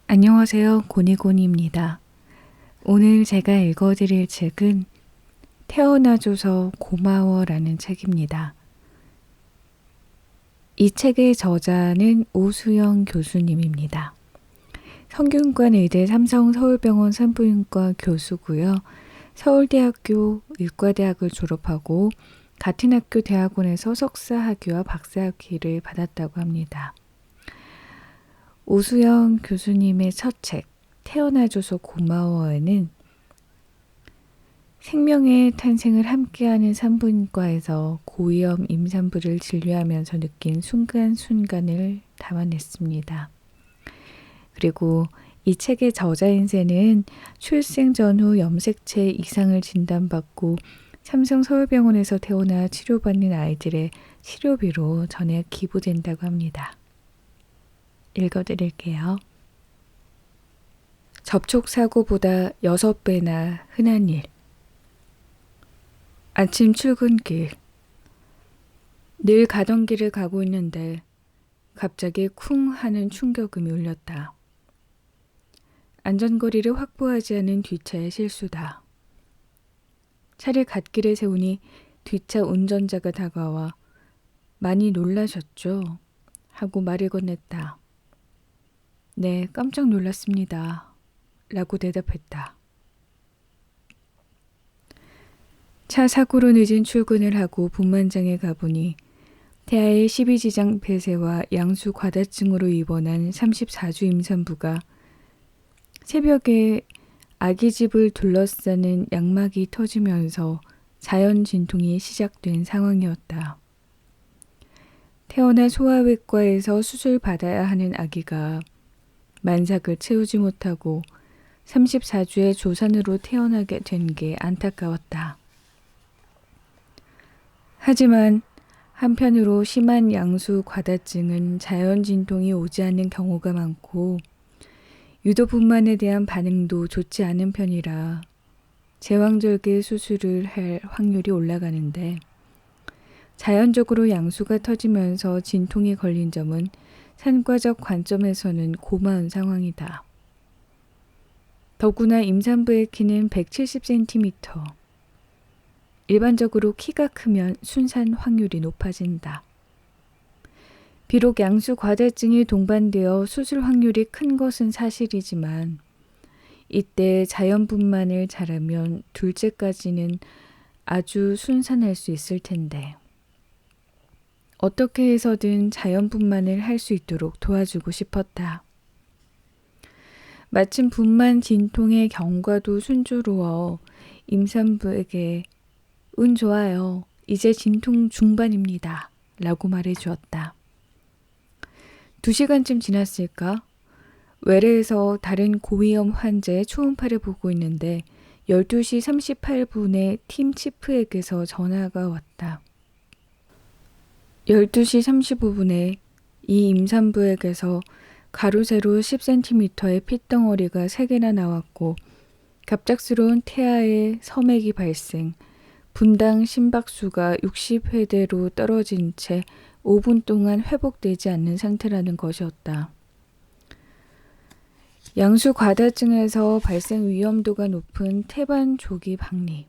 안녕하세요. 고니고니입니다. 오늘 제가 읽어드릴 책은 태어나줘서 고마워라는 책입니다. 이 책의 저자는 오수영 교수님입니다. 성균관 의대 삼성서울병원 산부인과 교수고요. 서울대학교 의과대학을 졸업하고 같은 학교 대학원에서 석사학위와 박사학위를 받았다고 합니다. 오수영 교수님의 첫 책, 태어나줘서 고마워에는 생명의 탄생을 함께하는 산부인과에서 고위험 임산부를 진료하면서 느낀 순간순간을 담아냈습니다. 그리고 이 책의 저자인 새는 출생 전후 염색체 이상을 진단받고 삼성서울병원에서 태어나 치료받는 아이들의 치료비로 전액 기부된다고 합니다. 읽어드릴게요. 접촉사고보다 6배나 흔한 일. 아침 출근길. 늘 가던 길을 가고 있는데 갑자기 쿵 하는 충격음이 울렸다. 안전거리를 확보하지 않은 뒷차의 실수다. 차를 갓길에 세우니 뒷차 운전자가 다가와 많이 놀라셨죠? 하고 말을 건넸다. 네, 깜짝 놀랐습니다. 라고 대답했다. 차 사고로 늦은 출근을 하고 분만장에 가보니 태아의 12지장 폐쇄와 양수 과다증으로 입원한 34주 임산부가 새벽에 아기 집을 둘러싸는 양막이 터지면서 자연 진통이 시작된 상황이었다. 태어나 소아외과에서 수술받아야 하는 아기가 만삭을 채우지 못하고 34주의 조산으로 태어나게 된 게 안타까웠다. 하지만 한편으로 심한 양수 과다증은 자연 진통이 오지 않는 경우가 많고 유도분만에 대한 반응도 좋지 않은 편이라 제왕절개 수술을 할 확률이 올라가는데 자연적으로 양수가 터지면서 진통이 걸린 점은 산과적 관점에서는 고마운 상황이다. 더구나 임산부의 키는 170cm. 일반적으로 키가 크면 순산 확률이 높아진다. 비록 양수 과다증이 동반되어 수술 확률이 큰 것은 사실이지만 이때 자연분만을 잘하면 둘째까지는 아주 순산할 수 있을 텐데 어떻게 해서든 자연분만을 할 수 있도록 도와주고 싶었다. 마침 분만 진통의 경과도 순조로워 임산부에게 운 좋아요. 이제 진통 중반입니다. 라고 말해주었다. 2시간쯤 지났을까? 외래에서 다른 고위험 환자의 초음파를 보고 있는데 12시 38분에 팀 치프에게서 전화가 왔다. 12시 35분에 이 임산부에게서 가로 세로 10cm의 핏덩어리가 3개나 나왔고 갑작스러운 태아의 섬액이 발생, 분당 심박수가 60회대로 떨어진 채 5분 동안 회복되지 않는 상태라는 것이었다. 양수 과다증에서 발생 위험도가 높은 태반 조기 박리.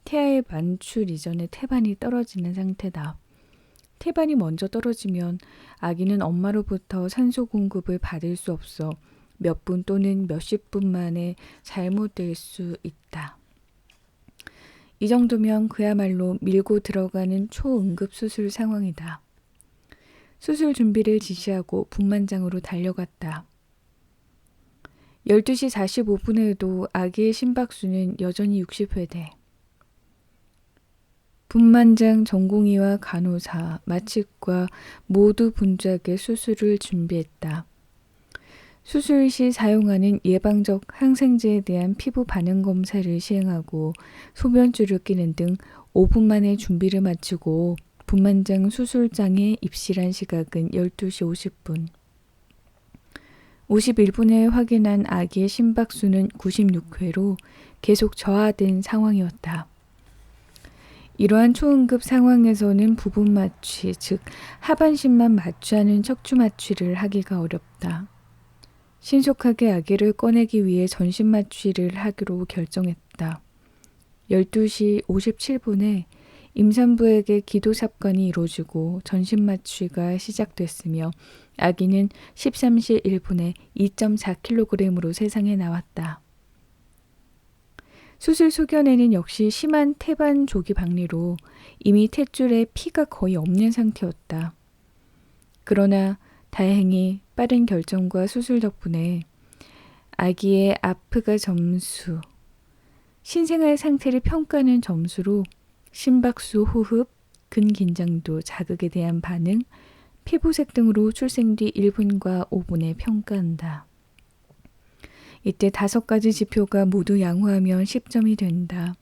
태아의 만출 이전에 태반이 떨어지는 상태다. 태반이 먼저 떨어지면 아기는 엄마로부터 산소 공급을 받을 수 없어 몇 분 또는 몇십 분 만에 잘못될 수 있다. 이 정도면 그야말로 밀고 들어가는 초응급 수술 상황이다. 수술 준비를 지시하고 분만장으로 달려갔다. 12시 45분에도 아기의 심박수는 여전히 60회대. 분만장 전공의와 간호사, 마취과 모두 분주하게 수술을 준비했다. 수술 시 사용하는 예방적 항생제에 대한 피부 반응 검사를 시행하고 소변줄을 끼는 등 5분 만에 준비를 마치고 분만장 수술장에 입실한 시각은 12시 50분. 51분에 확인한 아기의 심박수는 96회로 계속 저하된 상황이었다. 이러한 초응급 상황에서는 부분 마취, 즉 하반신만 마취하는 척추 마취를 하기가 어렵다. 신속하게 아기를 꺼내기 위해 전신 마취를 하기로 결정했다. 12시 57분에 임산부에게 기도 삽관이 이루어지고 전신 마취가 시작됐으며 아기는 13시 1분에 2.4kg으로 세상에 나왔다. 수술 소견에는 역시 심한 태반 조기 박리로 이미 탯줄에 피가 거의 없는 상태였다. 그러나 다행히 빠른 결정과 수술 덕분에 아기의 아프가 점수, 신생아 상태를 평가하는 점수로 심박수, 호흡, 근긴장도, 자극에 대한 반응, 피부색 등으로 출생 뒤 1분과 5분에 평가한다. 이때 5가지 지표가 모두 양호하면 10점이 된다.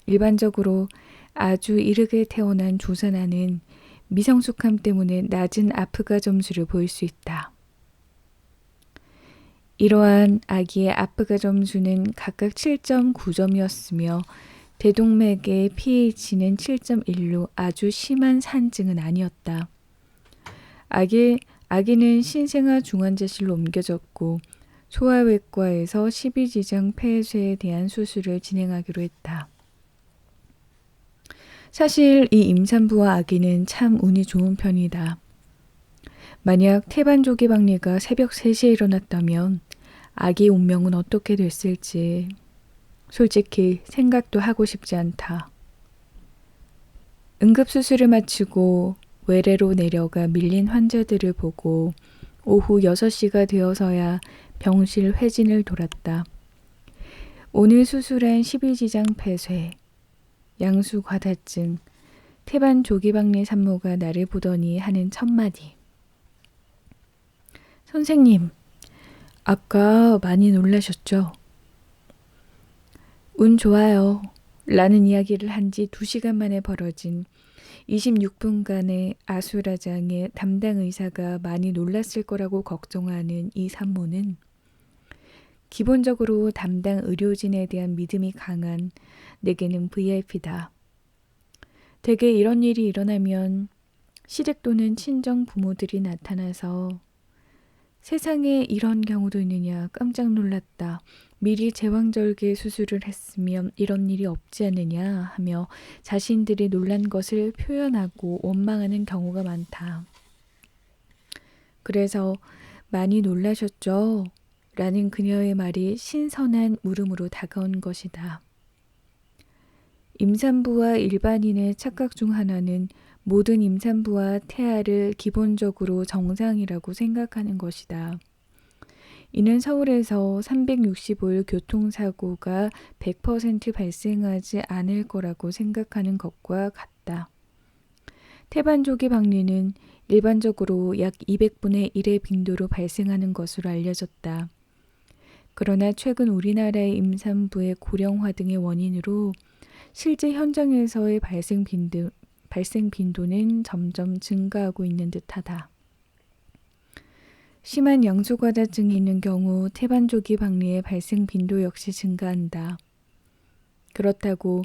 일반적으로 아주 이르게 태어난 조산아는 미성숙함 때문에 낮은 아프가 점수를 보일 수 있다. 이러한 아기의 아프가 점수는 각각 7.9점이었으며 대동맥의 pH는 7.1로 아주 심한 산증은 아니었다. 아기는 신생아 중환자실로 옮겨졌고 소아외과에서 십이지장 폐쇄에 대한 수술을 진행하기로 했다. 사실 이 임산부와 아기는 참 운이 좋은 편이다. 만약 태반 조기 박리가 새벽 3시에 일어났다면 아기 운명은 어떻게 됐을지 솔직히 생각도 하고 싶지 않다. 응급수술을 마치고 외래로 내려가 밀린 환자들을 보고 오후 6시가 되어서야 병실 회진을 돌았다. 오늘 수술한 십이지장 폐쇄, 양수 과다증, 태반 조기 박리 산모가 나를 보더니 하는 첫마디. 선생님, 아까 많이 놀라셨죠? 운 좋아요. 라는 이야기를 한 지 2시간 만에 벌어진 26분간의 아수라장에 담당 의사가 많이 놀랐을 거라고 걱정하는 이 산모는 기본적으로 담당 의료진에 대한 믿음이 강한 내게는 VIP다. 대개 이런 일이 일어나면 시댁 또는 친정 부모들이 나타나서 세상에 이런 경우도 있느냐 깜짝 놀랐다. 미리 제왕절개 수술을 했으면 이런 일이 없지 않느냐 하며 자신들이 놀란 것을 표현하고 원망하는 경우가 많다. 그래서 많이 놀라셨죠? 라는 그녀의 말이 신선한 물음으로 다가온 것이다. 임산부와 일반인의 착각 중 하나는 모든 임산부와 태아를 기본적으로 정상이라고 생각하는 것이다. 이는 서울에서 365일 교통사고가 100% 발생하지 않을 거라고 생각하는 것과 같다. 태반 조기 박리는 일반적으로 약 200분의 1의 빈도로 발생하는 것으로 알려졌다. 그러나 최근 우리나라의 임산부의 고령화 등의 원인으로 실제 현장에서의 발생 빈도는 점점 증가하고 있는 듯하다. 심한 양수과다증이 있는 경우 태반 조기 박리의 발생 빈도 역시 증가한다. 그렇다고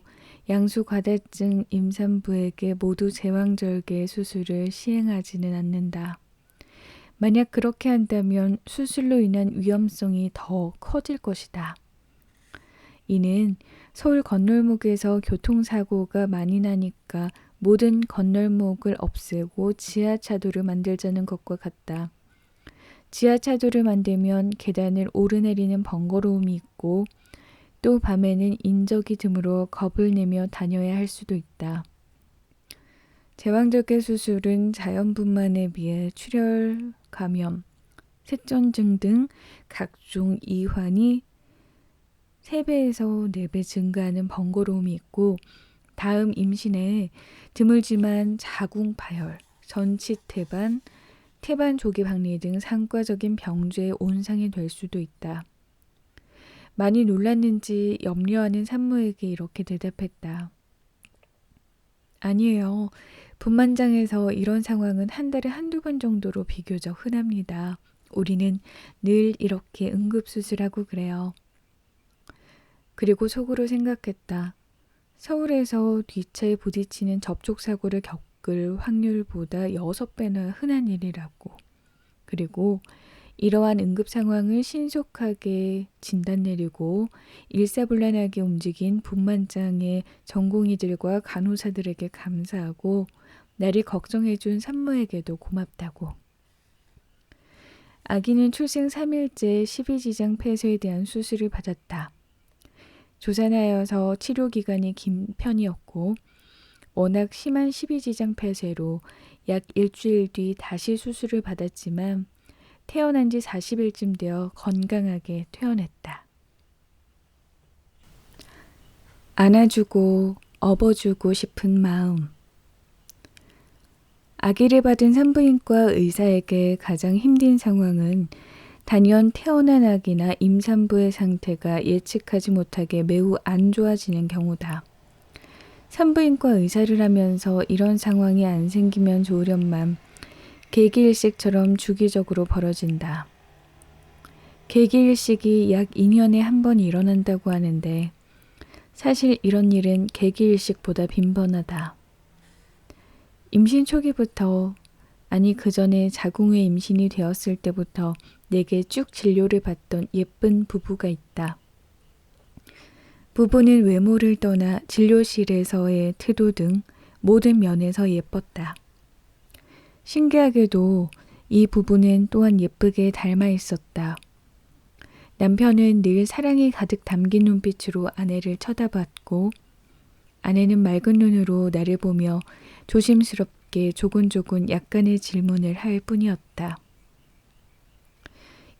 양수과다증 임산부에게 모두 제왕절개 수술을 시행하지는 않는다. 만약 그렇게 한다면 수술로 인한 위험성이 더 커질 것이다. 이는 서울 건널목에서 교통사고가 많이 나니까 모든 건널목을 없애고 지하차도를 만들자는 것과 같다. 지하차도를 만들면 계단을 오르내리는 번거로움이 있고 또 밤에는 인적이 드물어 겁을 내며 다녀야 할 수도 있다. 제왕절개 수술은 자연분만에 비해 출혈, 감염, 쇠전증 등 각종 이환이 3배에서 4배 증가하는 번거로움이 있고 다음 임신에 드물지만 자궁 파열, 전치 태반, 태반 조기 박리 등 상과적인 병주의 온상이 될 수도 있다. 많이 놀랐는지 염려하는 산모에게 이렇게 대답했다. 아니에요. 분만장에서 이런 상황은 한 달에 1~2번 정도로 비교적 흔합니다. 우리는 늘 이렇게 응급수술하고 그래요. 그리고 속으로 생각했다. 서울에서 뒷차에 부딪히는 접촉사고를 겪을 확률보다 6배나 흔한 일이라고. 그리고 이러한 응급 상황을 신속하게 진단 내리고 일사불란하게 움직인 분만장의 전공의들과 간호사들에게 감사하고 나를 걱정해준 산모에게도 고맙다고. 아기는 출생 3일째 12지장 폐쇄에 대한 수술을 받았다. 조산하여서 치료 기간이 긴 편이었고 워낙 심한 12지장 폐쇄로 약 일주일 뒤 다시 수술을 받았지만 태어난 지 40일쯤 되어 건강하게 퇴원했다. 안아주고 업어주고 싶은 마음. 아기를 받은 산부인과 의사에게 가장 힘든 상황은 단연 태어난 아기나 임산부의 상태가 예측하지 못하게 매우 안 좋아지는 경우다. 산부인과 의사를 하면서 이런 상황이 안 생기면 좋으련만 개기일식처럼 주기적으로 벌어진다. 개기일식이 약 2년에 한 번 일어난다고 하는데 사실 이런 일은 개기일식보다 빈번하다. 임신 초기부터, 아니 그 전에 자궁 외 임신이 되었을 때부터 내게 쭉 진료를 받던 예쁜 부부가 있다. 부부는 외모를 떠나 진료실에서의 태도 등 모든 면에서 예뻤다. 신기하게도 이 부부는 또한 예쁘게 닮아 있었다. 남편은 늘 사랑이 가득 담긴 눈빛으로 아내를 쳐다봤고 아내는 맑은 눈으로 나를 보며 조심스럽게 조곤조곤 약간의 질문을 할 뿐이었다.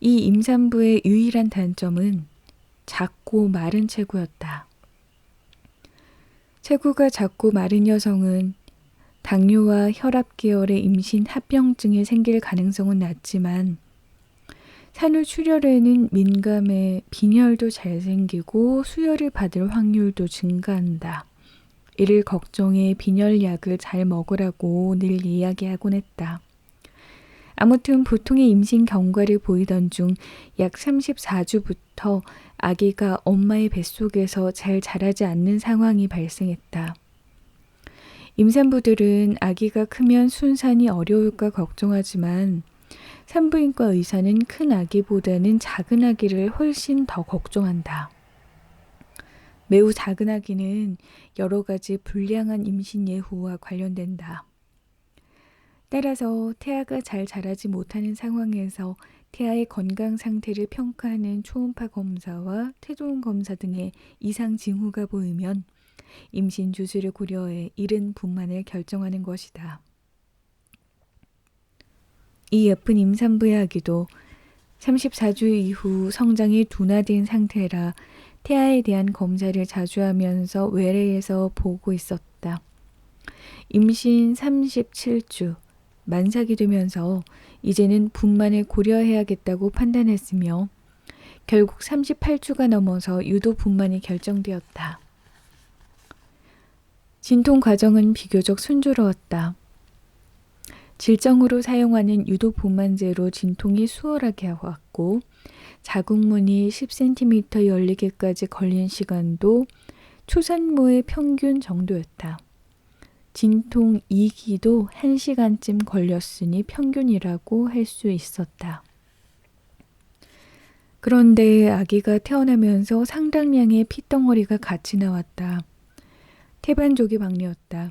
이 임산부의 유일한 단점은 작고 마른 체구였다. 체구가 작고 마른 여성은 당뇨와 혈압 계열의 임신 합병증이 생길 가능성은 낮지만 산후출혈에는 민감해 빈혈도 잘 생기고 수혈을 받을 확률도 증가한다. 이를 걱정해 빈혈약을 잘 먹으라고 늘 이야기하곤 했다. 아무튼 보통의 임신 경과를 보이던 중 약 34주부터 아기가 엄마의 뱃속에서 잘 자라지 않는 상황이 발생했다. 임산부들은 아기가 크면 순산이 어려울까 걱정하지만 산부인과 의사는 큰 아기보다는 작은 아기를 훨씬 더 걱정한다. 매우 작은 아기는 여러 가지 불량한 임신 예후와 관련된다. 따라서 태아가 잘 자라지 못하는 상황에서 태아의 건강 상태를 평가하는 초음파 검사와 태동 검사 등의 이상 징후가 보이면 임신 주술을 고려해 이른 분만을 결정하는 것이다. 이 예쁜 임산부의 아기도 34주 이후 성장이 둔화된 상태라 태아에 대한 검사를 자주 하면서 외래에서 보고 있었다. 임신 37주, 만삭이 되면서 이제는 분만을 고려해야겠다고 판단했으며 결국 38주가 넘어서 유도 분만이 결정되었다. 진통 과정은 비교적 순조로웠다. 질정으로 사용하는 유도 분만제로 진통이 수월하게 왔고 자궁문이 10cm 열리기까지 걸린 시간도 초산모의 평균 정도였다. 진통 2기도 1시간쯤 걸렸으니 평균이라고 할 수 있었다. 그런데 아기가 태어나면서 상당량의 핏덩어리가 같이 나왔다. 태반조기 박리였다.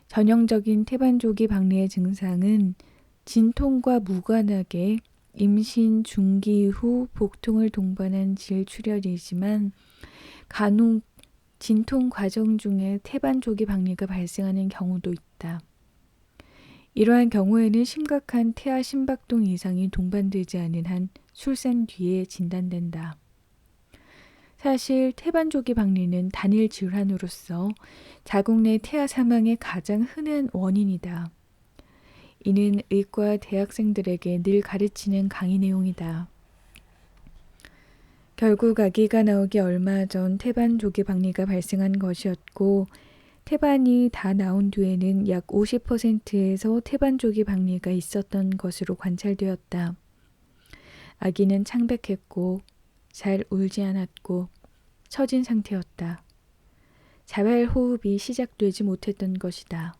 전형적인 태반조기 박리의 증상은 진통과 무관하게 임신 중기 후 복통을 동반한 질출혈이지만 간혹 진통 과정 중에 태반조기 박리가 발생하는 경우도 있다. 이러한 경우에는 심각한 태아 심박동 이상이 동반되지 않은 한 출산 뒤에 진단된다. 사실 태반조기 박리는 단일 질환으로서 자궁 내 태아 사망의 가장 흔한 원인이다. 이는 의과 대학생들에게 늘 가르치는 강의 내용이다. 결국 아기가 나오기 얼마 전 태반조기 박리가 발생한 것이었고 태반이 다 나온 뒤에는 약 50%에서 태반조기 박리가 있었던 것으로 관찰되었다. 아기는 창백했고 잘 울지 않았고 처진 상태였다. 자발 호흡이 시작되지 못했던 것이다.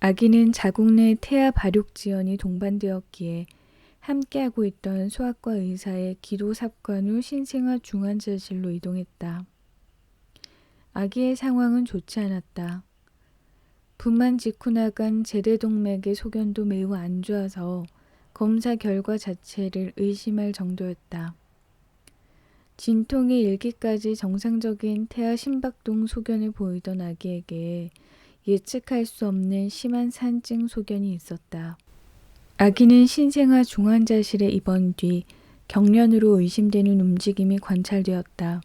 아기는 자궁 내 태아 발육 지연이 동반되었기에 함께하고 있던 소아과 의사의 기도 삽관 후 신생아 중환자실로 이동했다. 아기의 상황은 좋지 않았다. 분만 직후 나간 제대동맥의 소견도 매우 안 좋아서 검사 결과 자체를 의심할 정도였다. 진통이 일기까지 정상적인 태아 심박동 소견을 보이던 아기에게 예측할 수 없는 심한 산증 소견이 있었다. 아기는 신생아 중환자실에 입원 뒤 경련으로 의심되는 움직임이 관찰되었다.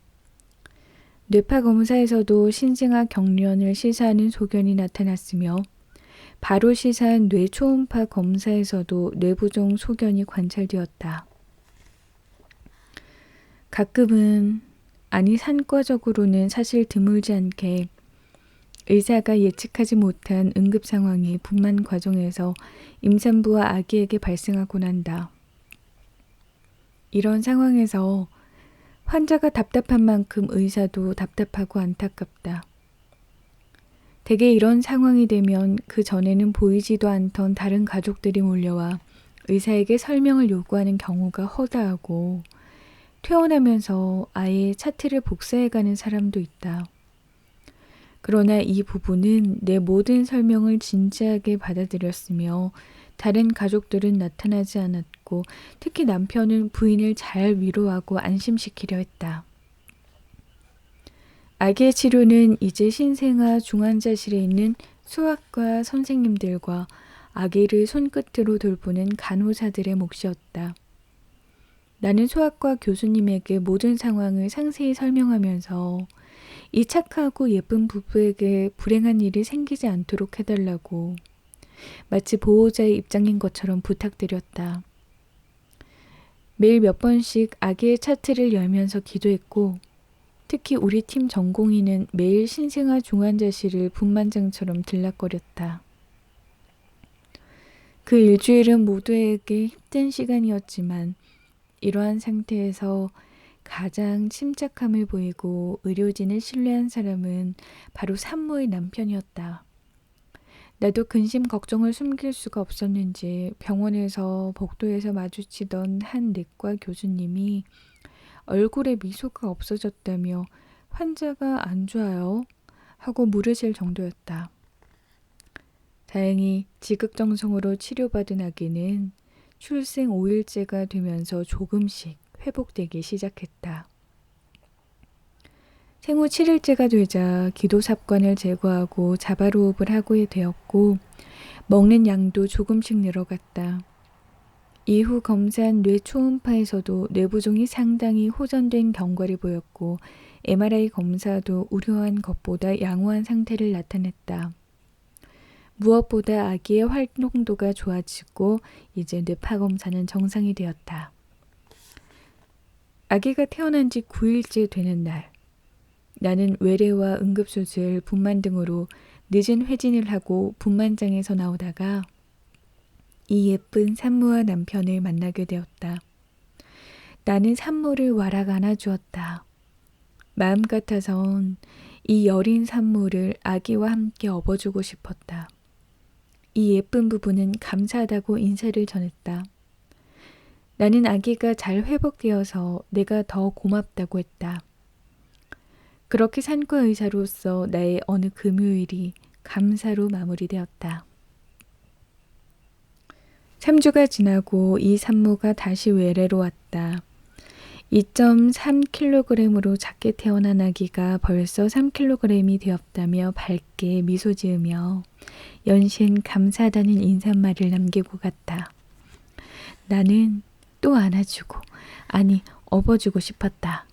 뇌파 검사에서도 신생아 경련을 시사하는 소견이 나타났으며 바로 시사한 뇌 초음파 검사에서도 뇌부종 소견이 관찰되었다. 가끔은, 아니 산과적으로는 사실 드물지 않게 의사가 예측하지 못한 응급 상황이 분만 과정에서 임산부와 아기에게 발생하곤 한다. 이런 상황에서 환자가 답답한 만큼 의사도 답답하고 안타깝다. 대개 이런 상황이 되면 그 전에는 보이지도 않던 다른 가족들이 몰려와 의사에게 설명을 요구하는 경우가 허다하고 퇴원하면서 아예 차트를 복사해가는 사람도 있다. 그러나 이 부부는 내 모든 설명을 진지하게 받아들였으며 다른 가족들은 나타나지 않았고 특히 남편은 부인을 잘 위로하고 안심시키려 했다. 아기의 치료는 이제 신생아 중환자실에 있는 소아과 선생님들과 아기를 손끝으로 돌보는 간호사들의 몫이었다. 나는 소아과 교수님에게 모든 상황을 상세히 설명하면서 이 착하고 예쁜 부부에게 불행한 일이 생기지 않도록 해달라고 마치 보호자의 입장인 것처럼 부탁드렸다. 매일 몇 번씩 아기의 차트를 열면서 기도했고 특히 우리 팀 전공의는 매일 신생아 중환자실을 분만장처럼 들락거렸다. 그 일주일은 모두에게 힘든 시간이었지만 이러한 상태에서 가장 침착함을 보이고 의료진을 신뢰한 사람은 바로 산모의 남편이었다. 나도 근심 걱정을 숨길 수가 없었는지 병원에서 복도에서 마주치던 한 내과 교수님이 얼굴에 미소가 없어졌다며 환자가 안 좋아요? 하고 물으실 정도였다. 다행히 지극정성으로 치료받은 아기는 출생 5일째가 되면서 조금씩 회복되기 시작했다. 생후 7일째가 되자 기도 삽관을 제거하고 자바로흡을 하게 되었고 먹는 양도 조금씩 늘어갔다. 이후 검사한 뇌 초음파에서도 뇌부종이 상당히 호전된 경과를 보였고 MRI 검사도 우려한 것보다 양호한 상태를 나타냈다. 무엇보다 아기의 활동도가 좋아지고 이제 뇌파 검사는 정상이 되었다. 아기가 태어난 지 9일째 되는 날, 나는 외래와 응급수술, 분만 등으로 늦은 회진을 하고 분만장에서 나오다가 이 예쁜 산모와 남편을 만나게 되었다. 나는 산모를 와락 안아주었다. 마음 같아선 이 여린 산모를 아기와 함께 업어주고 싶었다. 이 예쁜 부부는 감사하다고 인사를 전했다. 나는 아기가 잘 회복되어서 내가 더 고맙다고 했다. 그렇게 산과 의사로서 나의 어느 금요일이 감사로 마무리되었다. 3주가 지나고 이 산모가 다시 외래로 왔다. 2.3kg으로 작게 태어난 아기가 벌써 3kg이 되었다며 밝게 미소 지으며 연신 감사하다는 인사말을 남기고 갔다. 나는 또 안아주고, 아니 업어주고 싶었다.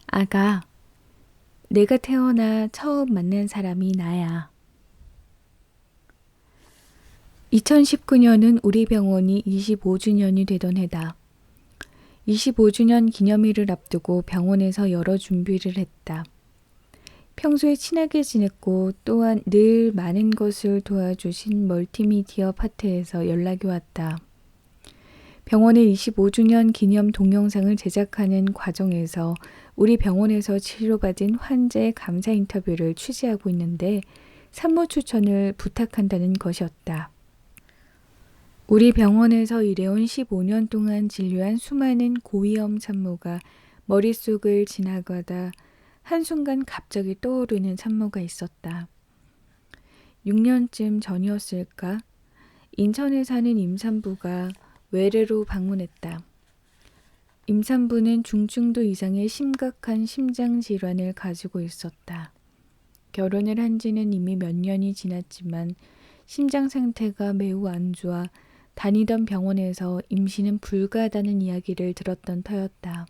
아가, 내가 태어나 처음 만난 사람이 나야. 2019년은 우리 병원이 25주년이 되던 해다. 25주년 기념일을 앞두고 병원에서 여러 준비를 했다. 평소에 친하게 지냈고 또한 늘 많은 것을 도와주신 멀티미디어 파트에서 연락이 왔다. 병원의 25주년 기념 동영상을 제작하는 과정에서 우리 병원에서 치료받은 환자의 감사 인터뷰를 취재하고 있는데 산모 추천을 부탁한다는 것이었다. 우리 병원에서 일해온 15년 동안 진료한 수많은 고위험 산모가 머릿속을 지나가다 한순간 갑자기 떠오르는 산모가 있었다. 6년쯤 전이었을까? 인천에 사는 임산부가 외래로 방문했다. 임산부는 중증도 이상의 심각한 심장 질환을 가지고 있었다. 결혼을 한 지는 이미 몇 년이 지났지만 심장 상태가 매우 안 좋아 다니던 병원에서 임신은 불가하다는 이야기를 들었던 터였다.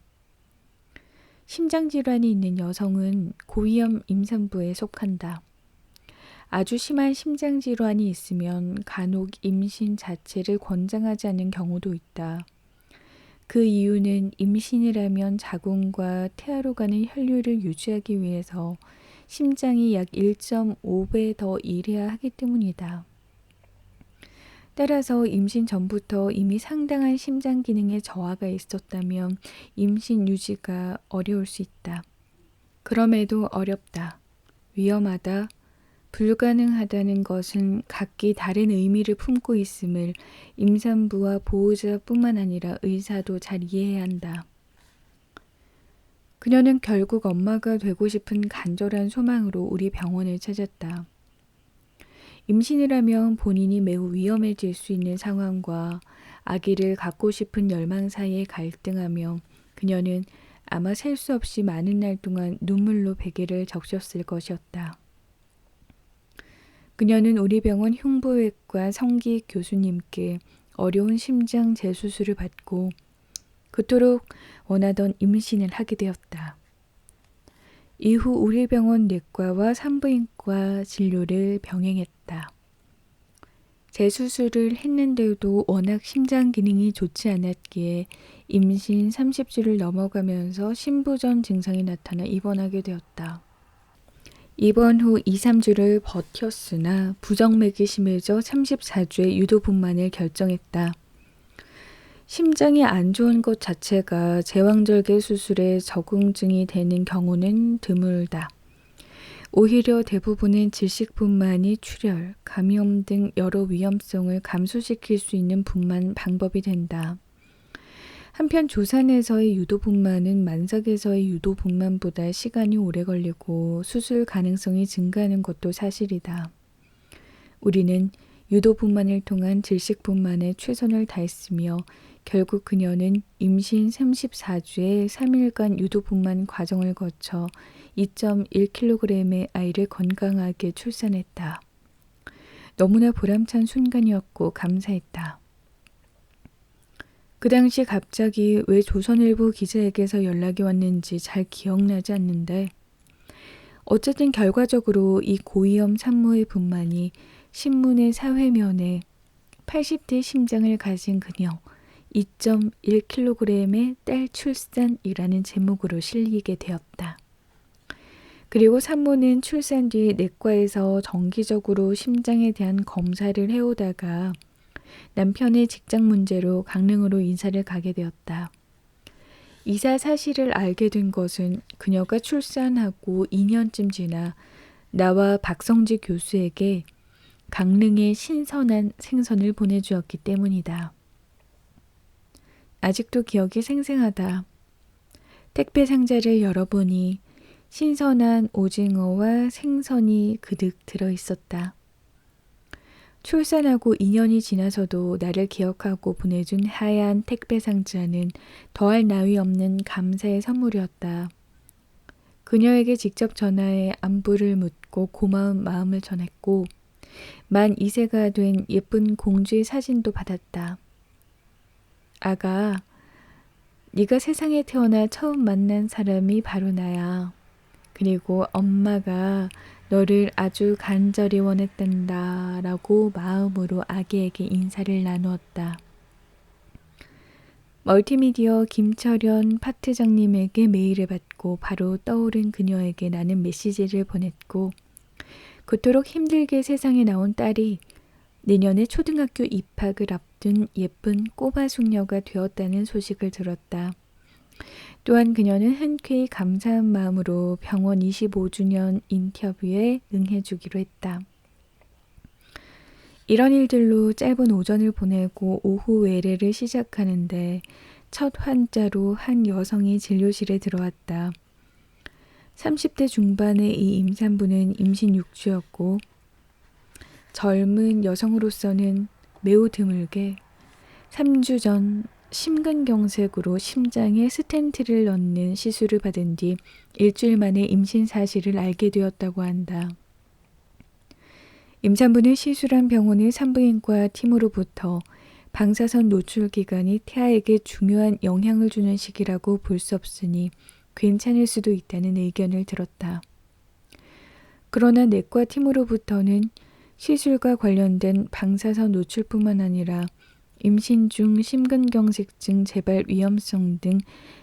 심장질환이 있는 여성은 고위험 임산부에 속한다. 아주 심한 심장질환이 있으면 간혹 임신 자체를 권장하지 않는 경우도 있다. 그 이유는 임신을 하면 자궁과 태아로 가는 혈류를 유지하기 위해서 심장이 약 1.5배 더 일해야 하기 때문이다. 따라서 임신 전부터 이미 상당한 심장 기능에 저하가 있었다면 임신 유지가 어려울 수 있다. 그럼에도 어렵다, 위험하다, 불가능하다는 것은 각기 다른 의미를 품고 있음을 임산부와 보호자뿐만 아니라 의사도 잘 이해해야 한다. 그녀는 결국 엄마가 되고 싶은 간절한 소망으로 우리 병원을 찾았다. 임신을 하면 본인이 매우 위험해질 수 있는 상황과 아기를 갖고 싶은 열망 사이에 갈등하며 그녀는 아마 셀 수 없이 많은 날 동안 눈물로 베개를 적셨을 것이었다. 그녀는 우리 병원 흉부외과 성기 교수님께 어려운 심장 재수술을 받고 그토록 원하던 임신을 하게 되었다. 이후 우리 병원 내과와 산부인과 진료를 병행했다. 재수술을 했는데도 워낙 심장 기능이 좋지 않았기에 임신 30주를 넘어가면서 신부전 증상이 나타나 입원하게 되었다. 입원 후 2, 3주를 버텼으나 부정맥이 심해져 34주에 유도분만을 결정했다. 심장이 안 좋은 것 자체가 제왕절개 수술에 적응증이 되는 경우는 드물다. 오히려 대부분은 질식분만이 출혈, 감염 등 여러 위험성을 감소시킬 수 있는 분만 방법이 된다. 한편 조산에서의 유도분만은 만삭에서의 유도분만보다 시간이 오래 걸리고 수술 가능성이 증가하는 것도 사실이다. 우리는 유도분만을 통한 질식분만에 최선을 다했으며 결국 그녀는 임신 34주에 3일간 유도분만 과정을 거쳐 2.1kg의 아이를 건강하게 출산했다. 너무나 보람찬 순간이었고 감사했다. 그 당시 갑자기 왜 조선일보 기자에게서 연락이 왔는지 잘 기억나지 않는데 어쨌든 결과적으로 이 고위험 산모의 분만이 신문의 사회면에 80대 심장을 가진 그녀 2.1kg의 딸 출산이라는 제목으로 실리게 되었다. 그리고 산모는 출산 뒤 내과에서 정기적으로 심장에 대한 검사를 해오다가 남편의 직장 문제로 강릉으로 이사를 가게 되었다. 이사 사실을 알게 된 것은 그녀가 출산하고 2년쯤 지나 나와 박성지 교수에게 강릉에 신선한 생선을 보내주었기 때문이다. 아직도 기억이 생생하다. 택배 상자를 열어보니 신선한 오징어와 생선이 그득 들어있었다. 출산하고 2년이 지나서도 나를 기억하고 보내준 하얀 택배 상자는 더할 나위 없는 감사의 선물이었다. 그녀에게 직접 전화해 안부를 묻고 고마운 마음을 전했고 만 2세가 된 예쁜 공주의 사진도 받았다. 아가, 네가 세상에 태어나 처음 만난 사람이 바로 나야. 그리고 엄마가 너를 아주 간절히 원했단다 라고 마음으로 아기에게 인사를 나누었다. 멀티미디어 김철현 파트장님에게 메일을 받고 바로 떠오른 그녀에게 나는 메시지를 보냈고 그토록 힘들게 세상에 나온 딸이 내년에 초등학교 입학을 앞둔 예쁜 꼬마 숙녀가 되었다는 소식을 들었다. 또한 그녀는 흔쾌히 감사한 마음으로 병원 25주년 인터뷰에 응해주기로 했다. 이런 일들로 짧은 오전을 보내고 오후 외래를 시작하는데 첫 환자로 한 여성이 진료실에 들어왔다. 30대 중반의 이 임산부는 임신 6주였고 젊은 여성으로서는 매우 드물게 3주 전 심근경색으로 심장에 스텐트를 넣는 시술을 받은 뒤 일주일 만에 임신 사실을 알게 되었다고 한다. 임산부는 시술한 병원의 산부인과 팀으로부터 방사선 노출 기간이 태아에게 중요한 영향을 주는 시기라고 볼 수 없으니 괜찮을 수도 있다는 의견을 들었다. 그러나 내과 팀으로부터는 시술과 관련된 방사선 노출뿐만 아니라 임신 중 심근경색증 재발 위험성 등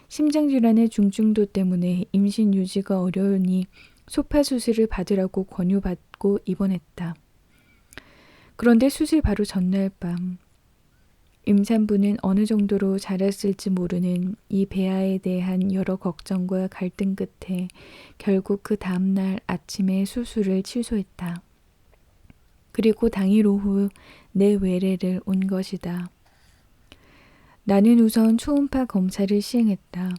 심장질환의 중증도 때문에 임신 유지가 어려우니 소파 수술을 받으라고 권유받고 입원했다. 그런데 수술 바로 전날 밤 임산부는 어느 정도로 자랐을지 모르는 이 배아에 대한 여러 걱정과 갈등 끝에 결국 그 다음날 아침에 수술을 취소했다. 그리고 당일 오후 내 외래를 온 것이다. 나는 우선 초음파 검사를 시행했다.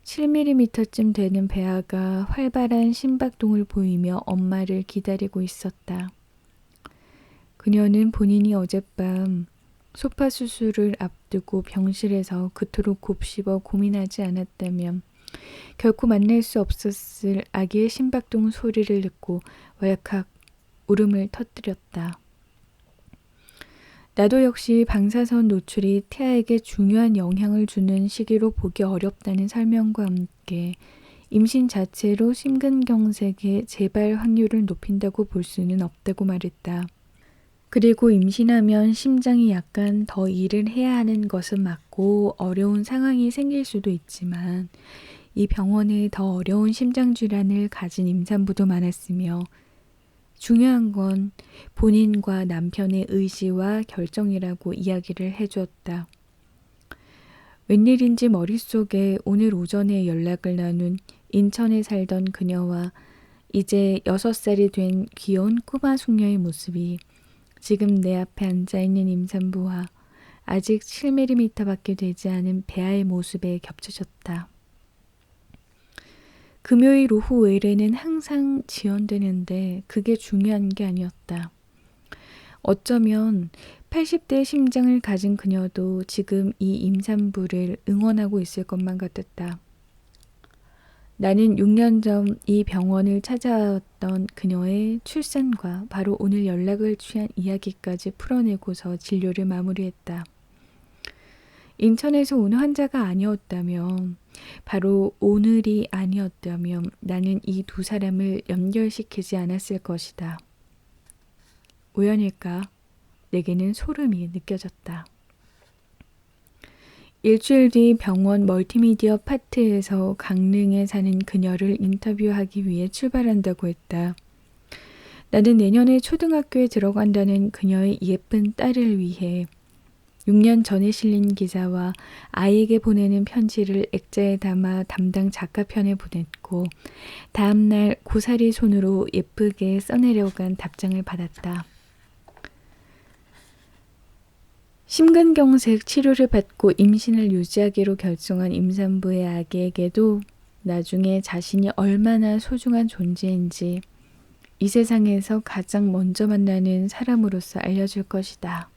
7mm쯤 되는 배아가 활발한 심박동을 보이며 엄마를 기다리고 있었다. 그녀는 본인이 어젯밤 소파 수술을 앞두고 병실에서 그토록 곱씹어 고민하지 않았다면 결코 만날 수 없었을 아기의 심박동 소리를 듣고 왈칵 울음을 터뜨렸다. 나도 역시 방사선 노출이 태아에게 중요한 영향을 주는 시기로 보기 어렵다는 설명과 함께 임신 자체로 심근경색의 재발 확률을 높인다고 볼 수는 없다고 말했다. 그리고 임신하면 심장이 약간 더 일을 해야 하는 것은 맞고 어려운 상황이 생길 수도 있지만 이 병원에 더 어려운 심장질환을 가진 임산부도 많았으며 중요한 건 본인과 남편의 의지와 결정이라고 이야기를 해주었다. 웬일인지 머릿속에 오늘 오전에 연락을 나눈 인천에 살던 그녀와 이제 6살이 된 귀여운 꼬마 숙녀의 모습이 지금 내 앞에 앉아있는 임산부와 아직 7mm밖에 되지 않은 배아의 모습에 겹쳐졌다. 금요일 오후 외래는 항상 지연되는데 그게 중요한 게 아니었다. 어쩌면 80대 심장을 가진 그녀도 지금 이 임산부를 응원하고 있을 것만 같았다. 나는 6년 전 이 병원을 찾아왔던 그녀의 출산과 바로 오늘 연락을 취한 이야기까지 풀어내고서 진료를 마무리했다. 인천에서 온 환자가 아니었다면, 바로 오늘이 아니었다면 나는 이 두 사람을 연결시키지 않았을 것이다. 우연일까? 내게는 소름이 느껴졌다. 일주일 뒤 병원 멀티미디어 파트에서 강릉에 사는 그녀를 인터뷰하기 위해 출발한다고 했다. 나는 내년에 초등학교에 들어간다는 그녀의 예쁜 딸을 위해 6년 전에 실린 기사와 아이에게 보내는 편지를 액자에 담아 담당 작가 편에 보냈고 다음날 고사리 손으로 예쁘게 써내려간 답장을 받았다. 심근경색 치료를 받고 임신을 유지하기로 결정한 임산부의 아기에게도 나중에 자신이 얼마나 소중한 존재인지 이 세상에서 가장 먼저 만나는 사람으로서 알려줄 것이다.